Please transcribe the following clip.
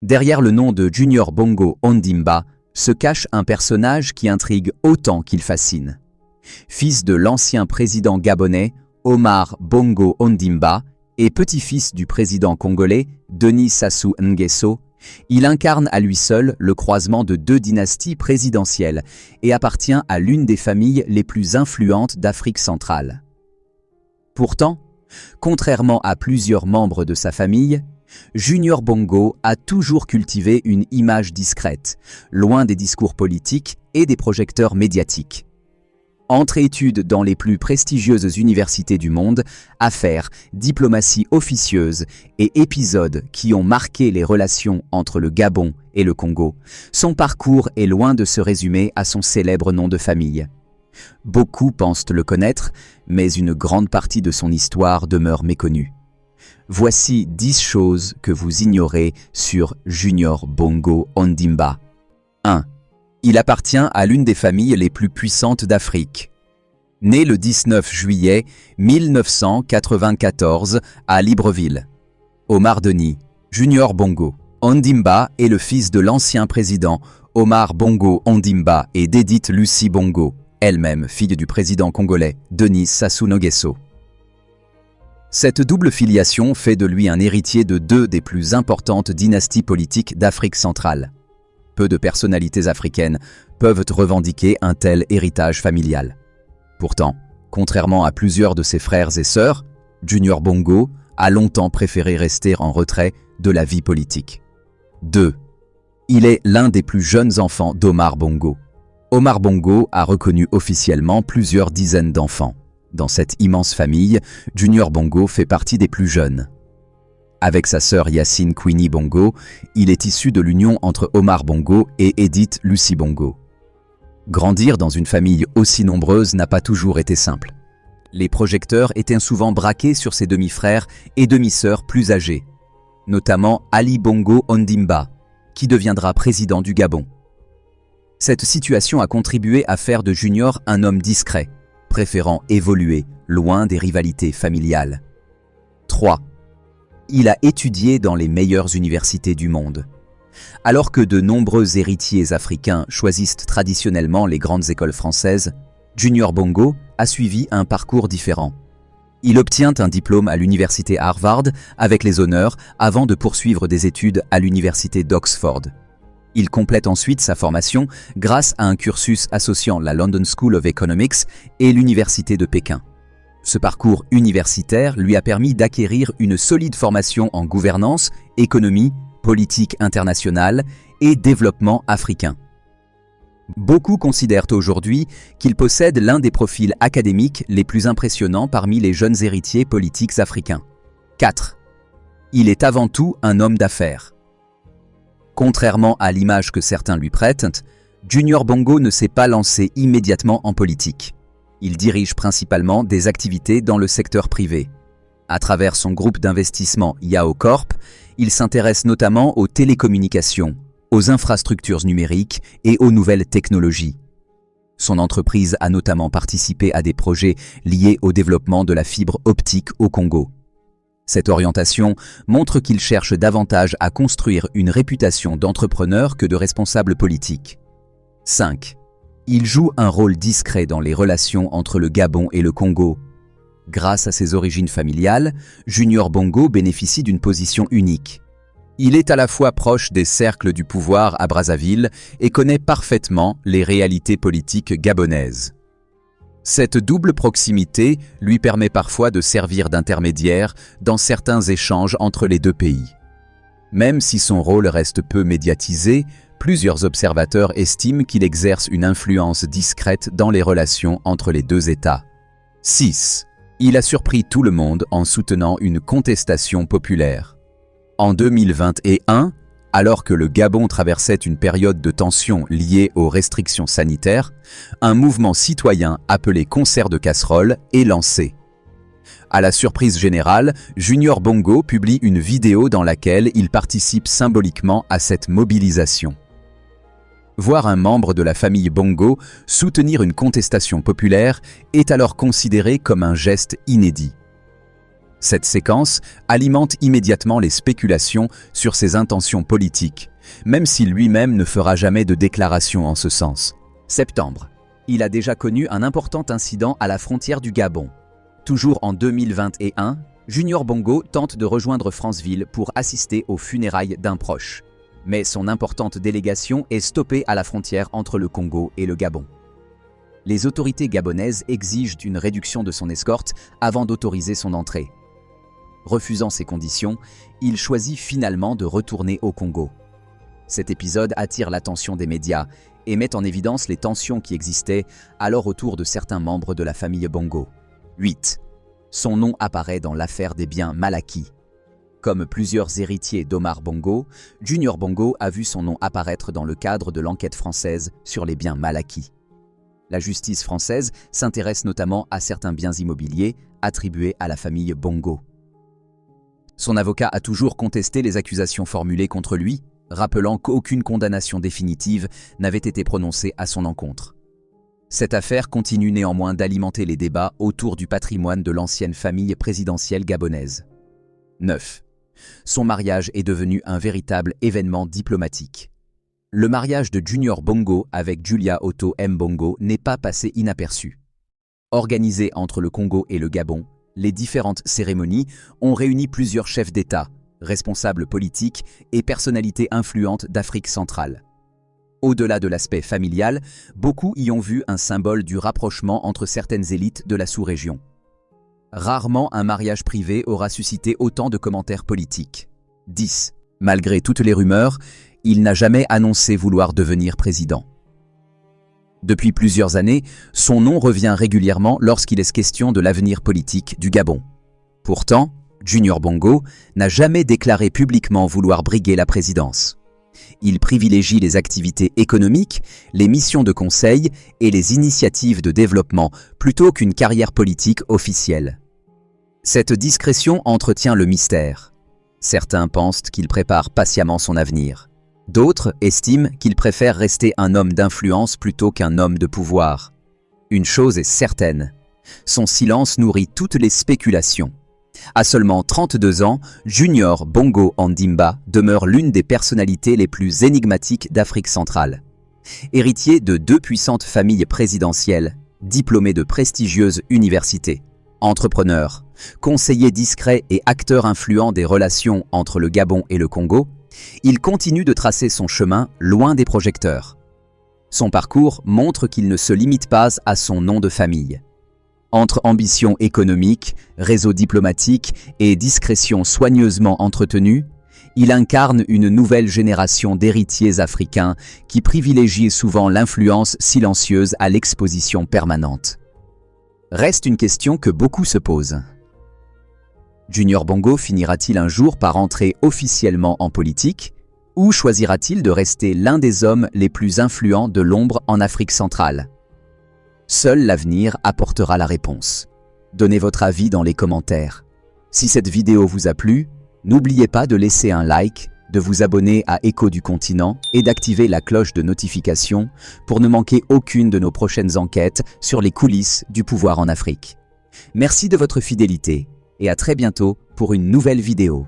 Derrière le nom de Junior Bongo Ondimba se cache un personnage qui intrigue autant qu'il fascine. Fils de l'ancien président gabonais Omar Bongo Ondimba et petit-fils du président congolais Denis Sassou Nguesso, il incarne à lui seul le croisement de deux dynasties présidentielles et appartient à l'une des familles les plus influentes d'Afrique centrale. Pourtant, contrairement à plusieurs membres de sa famille, Junior Bongo a toujours cultivé une image discrète, loin des discours politiques et des projecteurs médiatiques. Entre études dans les plus prestigieuses universités du monde, affaires, diplomatie officieuse et épisodes qui ont marqué les relations entre le Gabon et le Congo, son parcours est loin de se résumer à son célèbre nom de famille. Beaucoup pensent le connaître, mais une grande partie de son histoire demeure méconnue. Voici 10 choses que vous ignorez sur Junior Bongo Ondimba. 1. Il appartient à l'une des familles les plus puissantes d'Afrique. Né le 19 juillet 1994 à Libreville, Omar Denis Junior Bongo Ondimba est le fils de l'ancien président Omar Bongo Ondimba et d'Edith Lucie Bongo, elle-même fille du président congolais Denis Sassou Nguesso. Cette double filiation fait de lui un héritier de deux des plus importantes dynasties politiques d'Afrique centrale. Peu de personnalités africaines peuvent revendiquer un tel héritage familial. Pourtant, contrairement à plusieurs de ses frères et sœurs, Junior Bongo a longtemps préféré rester en retrait de la vie politique. 2. Il est l'un des plus jeunes enfants d'Omar Bongo. Omar Bongo a reconnu officiellement plusieurs dizaines d'enfants. Dans cette immense famille, Junior Bongo fait partie des plus jeunes. Avec sa sœur Yacine Queenie Bongo, il est issu de l'union entre Omar Bongo et Edith Lucie Bongo. Grandir dans une famille aussi nombreuse n'a pas toujours été simple. Les projecteurs étaient souvent braqués sur ses demi-frères et demi-sœurs plus âgés, notamment Ali Bongo Ondimba, qui deviendra président du Gabon. Cette situation a contribué à faire de Junior un homme discret, préférant évoluer loin des rivalités familiales. 3. Il a étudié dans les meilleures universités du monde. Alors que de nombreux héritiers africains choisissent traditionnellement les grandes écoles françaises, Junior Bongo a suivi un parcours différent. Il obtient un diplôme à l'université Harvard avec les honneurs avant de poursuivre des études à l'université d'Oxford. Il complète ensuite sa formation grâce à un cursus associant la London School of Economics et l'université de Pékin. Ce parcours universitaire lui a permis d'acquérir une solide formation en gouvernance, économie, politique internationale et développement africain. Beaucoup considèrent aujourd'hui qu'il possède l'un des profils académiques les plus impressionnants parmi les jeunes héritiers politiques africains. 4. Il est avant tout un homme d'affaires. Contrairement à l'image que certains lui prêtent, Junior Bongo ne s'est pas lancé immédiatement en politique. Il dirige principalement des activités dans le secteur privé. À travers son groupe d'investissement Yao Corp, il s'intéresse notamment aux télécommunications, aux infrastructures numériques et aux nouvelles technologies. Son entreprise a notamment participé à des projets liés au développement de la fibre optique au Congo. Cette orientation montre qu'il cherche davantage à construire une réputation d'entrepreneur que de responsable politique. 5. Il joue un rôle discret dans les relations entre le Gabon et le Congo. Grâce à ses origines familiales, Junior Bongo bénéficie d'une position unique. Il est à la fois proche des cercles du pouvoir à Brazzaville et connaît parfaitement les réalités politiques gabonaises. Cette double proximité lui permet parfois de servir d'intermédiaire dans certains échanges entre les deux pays. Même si son rôle reste peu médiatisé, plusieurs observateurs estiment qu'il exerce une influence discrète dans les relations entre les deux États. 6. Il a surpris tout le monde en soutenant une contestation populaire. En 2021, alors que le Gabon traversait une période de tension liée aux restrictions sanitaires, un mouvement citoyen appelé Concert de casseroles est lancé. À la surprise générale, Junior Bongo publie une vidéo dans laquelle il participe symboliquement à cette mobilisation. Voir un membre de la famille Bongo soutenir une contestation populaire est alors considéré comme un geste inédit. Cette séquence alimente immédiatement les spéculations sur ses intentions politiques, même si lui-même ne fera jamais de déclaration en ce sens. Septembre. Il a déjà connu un important incident à la frontière du Gabon. Toujours en 2021, Junior Bongo tente de rejoindre Franceville pour assister aux funérailles d'un proche. Mais son importante délégation est stoppée à la frontière entre le Congo et le Gabon. Les autorités gabonaises exigent une réduction de son escorte avant d'autoriser son entrée. Refusant ces conditions, il choisit finalement de retourner au Congo. Cet épisode attire l'attention des médias et met en évidence les tensions qui existaient alors autour de certains membres de la famille Bongo. 8. Son nom apparaît dans l'affaire des biens mal acquis. Comme plusieurs héritiers d'Omar Bongo, Junior Bongo a vu son nom apparaître dans le cadre de l'enquête française sur les biens mal acquis. La justice française s'intéresse notamment à certains biens immobiliers attribués à la famille Bongo. Son avocat a toujours contesté les accusations formulées contre lui, rappelant qu'aucune condamnation définitive n'avait été prononcée à son encontre. Cette affaire continue néanmoins d'alimenter les débats autour du patrimoine de l'ancienne famille présidentielle gabonaise. 9. Son mariage est devenu un véritable événement diplomatique. Le mariage de Junior Bongo avec Julia Otto Mbongo n'est pas passé inaperçu. Organisé entre le Congo et le Gabon, les différentes cérémonies ont réuni plusieurs chefs d'État, responsables politiques et personnalités influentes d'Afrique centrale. Au-delà de l'aspect familial, beaucoup y ont vu un symbole du rapprochement entre certaines élites de la sous-région. Rarement un mariage privé aura suscité autant de commentaires politiques. 10. Malgré toutes les rumeurs, il n'a jamais annoncé vouloir devenir président. Depuis plusieurs années, son nom revient régulièrement lorsqu'il est question de l'avenir politique du Gabon. Pourtant, Junior Bongo n'a jamais déclaré publiquement vouloir briguer la présidence. Il privilégie les activités économiques, les missions de conseil et les initiatives de développement plutôt qu'une carrière politique officielle. Cette discrétion entretient le mystère. Certains pensent qu'il prépare patiemment son avenir. D'autres estiment qu'il préfère rester un homme d'influence plutôt qu'un homme de pouvoir. Une chose est certaine, son silence nourrit toutes les spéculations. À seulement 32 ans, Junior Bongo Ondimba demeure l'une des personnalités les plus énigmatiques d'Afrique centrale. Héritier de 2 puissantes familles présidentielles, diplômé de prestigieuses universités, entrepreneur, conseiller discret et acteur influent des relations entre le Gabon et le Congo, il continue de tracer son chemin loin des projecteurs. Son parcours montre qu'il ne se limite pas à son nom de famille. Entre ambition économique, réseau diplomatique et discrétion soigneusement entretenue, il incarne une nouvelle génération d'héritiers africains qui privilégient souvent l'influence silencieuse à l'exposition permanente. Reste une question que beaucoup se posent. Junior Bongo finira-t-il un jour par entrer officiellement en politique ou choisira-t-il de rester l'un des hommes les plus influents de l'ombre en Afrique centrale? Seul l'avenir apportera la réponse. Donnez votre avis dans les commentaires. Si cette vidéo vous a plu, n'oubliez pas de laisser un like, de vous abonner à Écho du Continent et d'activer la cloche de notification pour ne manquer aucune de nos prochaines enquêtes sur les coulisses du pouvoir en Afrique. Merci de votre fidélité et à très bientôt pour une nouvelle vidéo.